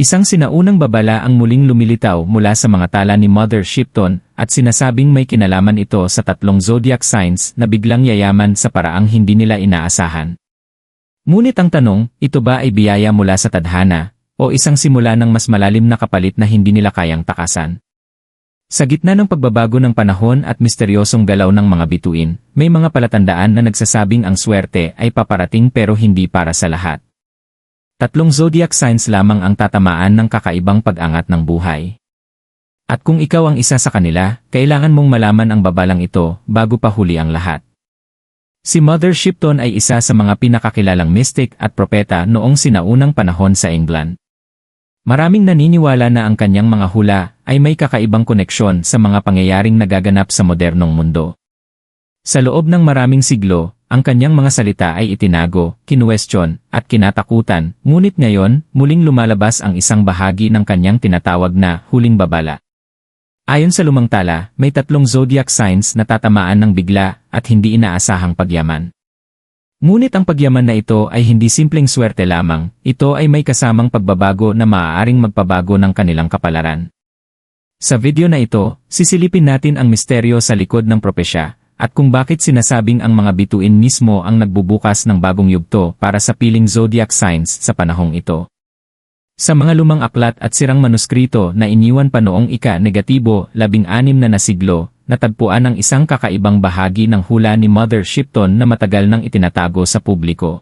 Isang sinaunang babala ang muling lumilitaw mula sa mga tala ni Mother Shipton at sinasabing may kinalaman ito sa tatlong zodiac signs na biglang yayaman sa paraang hindi nila inaasahan. Ngunit ang tanong, ito ba ay biyaya mula sa tadhana o isang simula ng mas malalim na kapalit na hindi nila kayang takasan? Sa gitna ng pagbabago ng panahon at misteryosong galaw ng mga bituin, may mga palatandaan na nagsasabing ang swerte ay paparating pero hindi para sa lahat. Tatlong zodiac signs lamang ang tatamaan ng kakaibang pag-angat ng buhay. At kung ikaw ang isa sa kanila, kailangan mong malaman ang babalang ito bago pa huli ang lahat. Si Mother Shipton ay isa sa mga pinakakilalang mystic at propeta noong sinaunang panahon sa England. Maraming naniniwala na ang kanyang mga hula ay may kakaibang koneksyon sa mga pangyayaring nagaganap sa modernong mundo. Sa loob ng maraming siglo, ang kanyang mga salita ay itinago, kinuwestiyon, at kinatakutan, ngunit ngayon, muling lumalabas ang isang bahagi ng kanyang tinatawag na huling babala. Ayon sa lumang tala, may tatlong zodiac signs na tatamaan ng bigla at hindi inaasahang pagyaman. Ngunit ang pagyaman na ito ay hindi simpleng swerte lamang, ito ay may kasamang pagbabago na maaaring magpabago ng kanilang kapalaran. Sa video na ito, sisilipin natin ang misteryo sa likod ng propesya, at kung bakit sinasabing ang mga bituin mismo ang nagbubukas ng bagong yugto para sa piling zodiac signs sa panahong ito. Sa mga lumang aklat at sirang manuskrito na iniwan pa noong ika-16 na siglo, natagpuan ang isang kakaibang bahagi ng hula ni Mother Shipton na matagal nang itinatago sa publiko.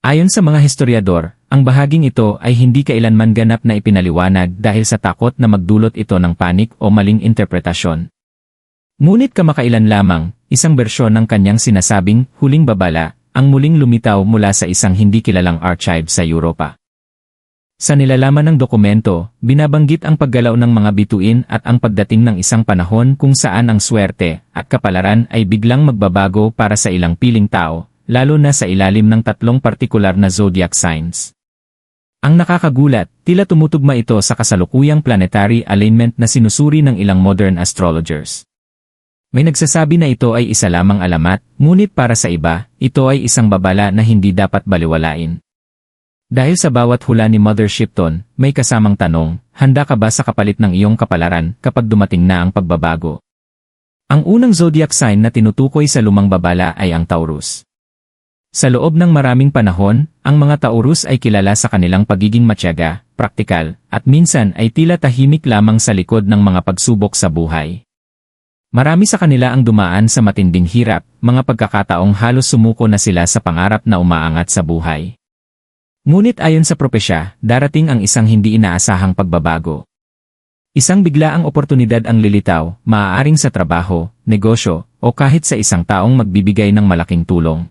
Ayon sa mga historiador, ang bahaging ito ay hindi kailanman ganap na ipinaliwanag dahil sa takot na magdulot ito ng panik o maling interpretasyon. Ngunit kamakailan lamang, isang bersyon ng kanyang sinasabing huling babala ang muling lumitaw mula sa isang hindi kilalang archive sa Europa. Sa nilalaman ng dokumento, binabanggit ang paggalaw ng mga bituin at ang pagdating ng isang panahon kung saan ang swerte at kapalaran ay biglang magbabago para sa ilang piling tao, lalo na sa ilalim ng tatlong partikular na zodiac signs. Ang nakakagulat, tila tumutugma ito sa kasalukuyang planetary alignment na sinusuri ng ilang modern astrologers. May nagsasabi na ito ay isa lamang alamat, ngunit para sa iba, ito ay isang babala na hindi dapat baliwalain. Dahil sa bawat hula ni Mother Shipton, may kasamang tanong, handa ka ba sa kapalit ng iyong kapalaran kapag dumating na ang pagbabago? Ang unang zodiac sign na tinutukoy sa lumang babala ay ang Taurus. Sa loob ng maraming panahon, ang mga Taurus ay kilala sa kanilang pagiging matyaga, praktikal, at minsan ay tila tahimik lamang sa likod ng mga pagsubok sa buhay. Marami sa kanila ang dumaan sa matinding hirap, mga pagkakataong halos sumuko na sila sa pangarap na umaangat sa buhay. Ngunit ayon sa propesya, darating ang isang hindi inaasahang pagbabago. Isang biglaang oportunidad ang lilitaw, maaaring sa trabaho, negosyo, o kahit sa isang taong magbibigay ng malaking tulong.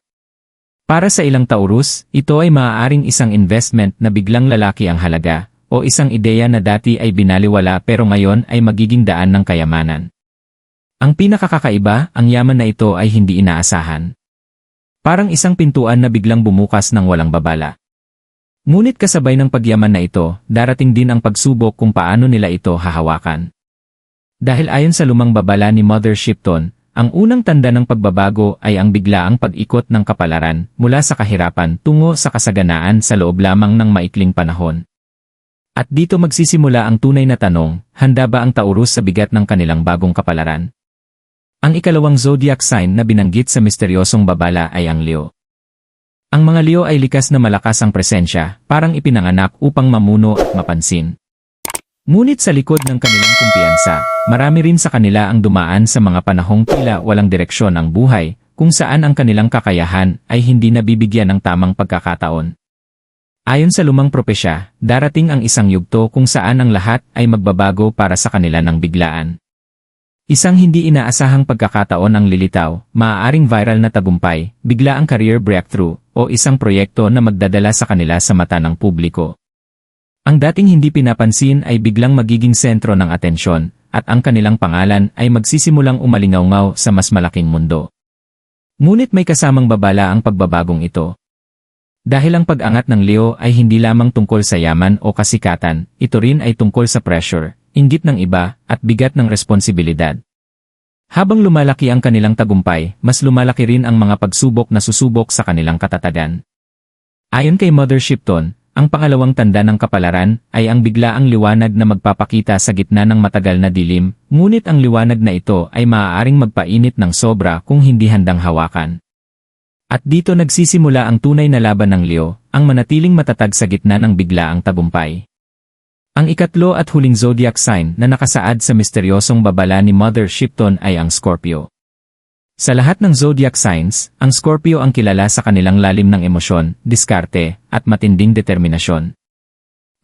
Para sa ilang Taurus, ito ay maaaring isang investment na biglang lalaki ang halaga, o isang ideya na dati ay binaliwala pero ngayon ay magiging daan ng kayamanan. Ang pinakakakaiba, ang yaman na ito ay hindi inaasahan. Parang isang pintuan na biglang bumukas ng walang babala. Ngunit kasabay ng pagyaman na ito, darating din ang pagsubok kung paano nila ito hahawakan. Dahil ayon sa lumang babala ni Mother Shipton, ang unang tanda ng pagbabago ay ang biglaang pag-ikot ng kapalaran mula sa kahirapan tungo sa kasaganaan sa loob lamang ng maikling panahon. At dito magsisimula ang tunay na tanong, handa ba ang Taurus sa bigat ng kanilang bagong kapalaran? Ang ikalawang zodiac sign na binanggit sa misteryosong babala ay ang Leo. Ang mga Leo ay likas na malakas ang presensya, parang ipinanganak upang mamuno at mapansin. Ngunit sa likod ng kanilang kumpiyansa, marami rin sa kanila ang dumaan sa mga panahong tila walang direksyon ang buhay, kung saan ang kanilang kakayahan ay hindi nabibigyan ng tamang pagkakataon. Ayon sa lumang propesya, darating ang isang yugto kung saan ang lahat ay magbabago para sa kanila ng biglaan. Isang hindi inaasahang pagkakataon ang lilitaw, maaaring viral na tagumpay, biglaang career breakthrough, o isang proyekto na magdadala sa kanila sa mata ng publiko. Ang dating hindi pinapansin ay biglang magiging sentro ng atensyon, at ang kanilang pangalan ay magsisimulang umalingaw-ngaw sa mas malaking mundo. Ngunit may kasamang babala ang pagbabagong ito. Dahil ang pag-angat ng Leo ay hindi lamang tungkol sa yaman o kasikatan, ito rin ay tungkol sa pressure, inggit ng iba, at bigat ng responsibilidad. Habang lumalaki ang kanilang tagumpay, mas lumalaki rin ang mga pagsubok na susubok sa kanilang katatagan. Ayon kay Mother Shipton, ang pangalawang tanda ng kapalaran ay ang biglaang liwanag na magpapakita sa gitna ng matagal na dilim, ngunit ang liwanag na ito ay maaaring magpainit ng sobra kung hindi handang hawakan. At dito nagsisimula ang tunay na laban ng Leo, ang manatiling matatag sa gitna ng biglaang tagumpay. Ang ikatlo at huling zodiac sign na nakasaad sa misteryosong babala ni Mother Shipton ay ang Scorpio. Sa lahat ng zodiac signs, ang Scorpio ang kilala sa kanilang lalim ng emosyon, diskarte, at matinding determinasyon.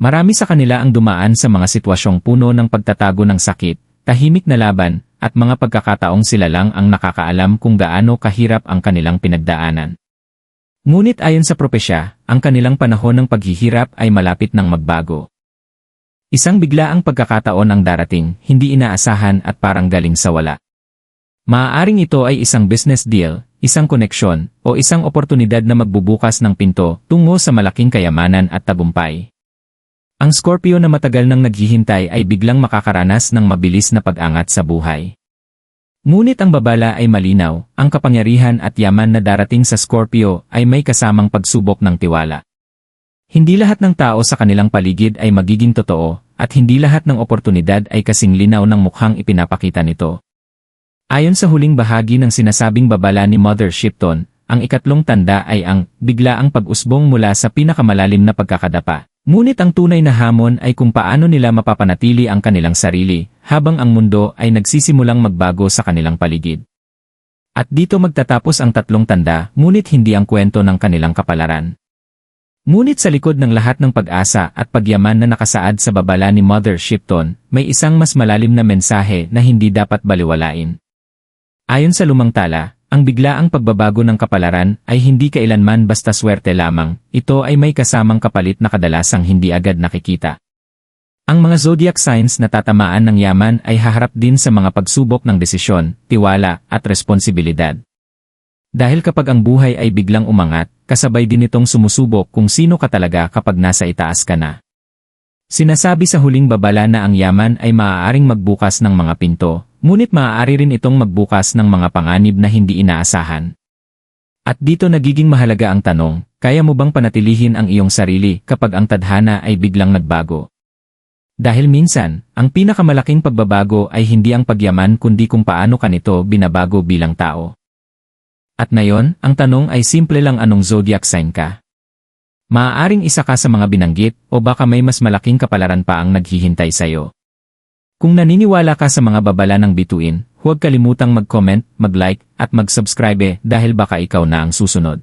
Marami sa kanila ang dumaan sa mga sitwasyong puno ng pagtatago ng sakit, tahimik na laban, at mga pagkakataong sila lang ang nakakaalam kung gaano kahirap ang kanilang pinagdaanan. Ngunit ayon sa propesya, ang kanilang panahon ng paghihirap ay malapit ng magbago. Isang biglaang pagkakataon ang darating, hindi inaasahan at parang galing sa wala. Maaaring ito ay isang business deal, isang koneksyon, o isang oportunidad na magbubukas ng pinto tungo sa malaking kayamanan at tagumpay. Ang Scorpio na matagal nang naghihintay ay biglang makakaranas ng mabilis na pag-angat sa buhay. Ngunit ang babala ay malinaw, ang kapangyarihan at yaman na darating sa Scorpio ay may kasamang pagsubok ng tiwala. Hindi lahat ng tao sa kanilang paligid ay magiging totoo, at hindi lahat ng oportunidad ay kasing linaw ng mukhang ipinapakita nito. Ayon sa huling bahagi ng sinasabing babala ni Mother Shipton, ang ikatlong tanda ay ang biglaang pag-usbong mula sa pinakamalalim na pagkakadapa. Ngunit ang tunay na hamon ay kung paano nila mapapanatili ang kanilang sarili, habang ang mundo ay nagsisimulang magbago sa kanilang paligid. At dito magtatapos ang tatlong tanda, ngunit hindi ang kwento ng kanilang kapalaran. Ngunit sa likod ng lahat ng pag-asa at pagyaman na nakasaad sa babala ni Mother Shipton, may isang mas malalim na mensahe na hindi dapat baliwalain. Ayon sa lumang tala, ang biglaang pagbabago ng kapalaran ay hindi kailanman basta swerte lamang, ito ay may kasamang kapalit na kadalasang hindi agad nakikita. Ang mga zodiac signs na tatamaan ng yaman ay haharap din sa mga pagsubok ng desisyon, tiwala, at responsibilidad. Dahil kapag ang buhay ay biglang umangat, kasabay din itong sumusubok kung sino ka talaga kapag nasa itaas ka na. Sinasabi sa huling babala na ang yaman ay maaaring magbukas ng mga pinto, ngunit maaari rin itong magbukas ng mga panganib na hindi inaasahan. At dito nagiging mahalaga ang tanong, kaya mo bang panatilihin ang iyong sarili kapag ang tadhana ay biglang nagbago? Dahil minsan, ang pinakamalaking pagbabago ay hindi ang pagyaman kundi kung paano ka nito binabago bilang tao. At ngayon, ang tanong ay simple lang, anong zodiac sign ka? Maaaring isa ka sa mga binanggit o baka may mas malaking kapalaran pa ang naghihintay sa'yo. Kung naniniwala ka sa mga babala ng bituin, huwag kalimutang mag-comment, mag-like, at mag-subscribe dahil baka ikaw na ang susunod.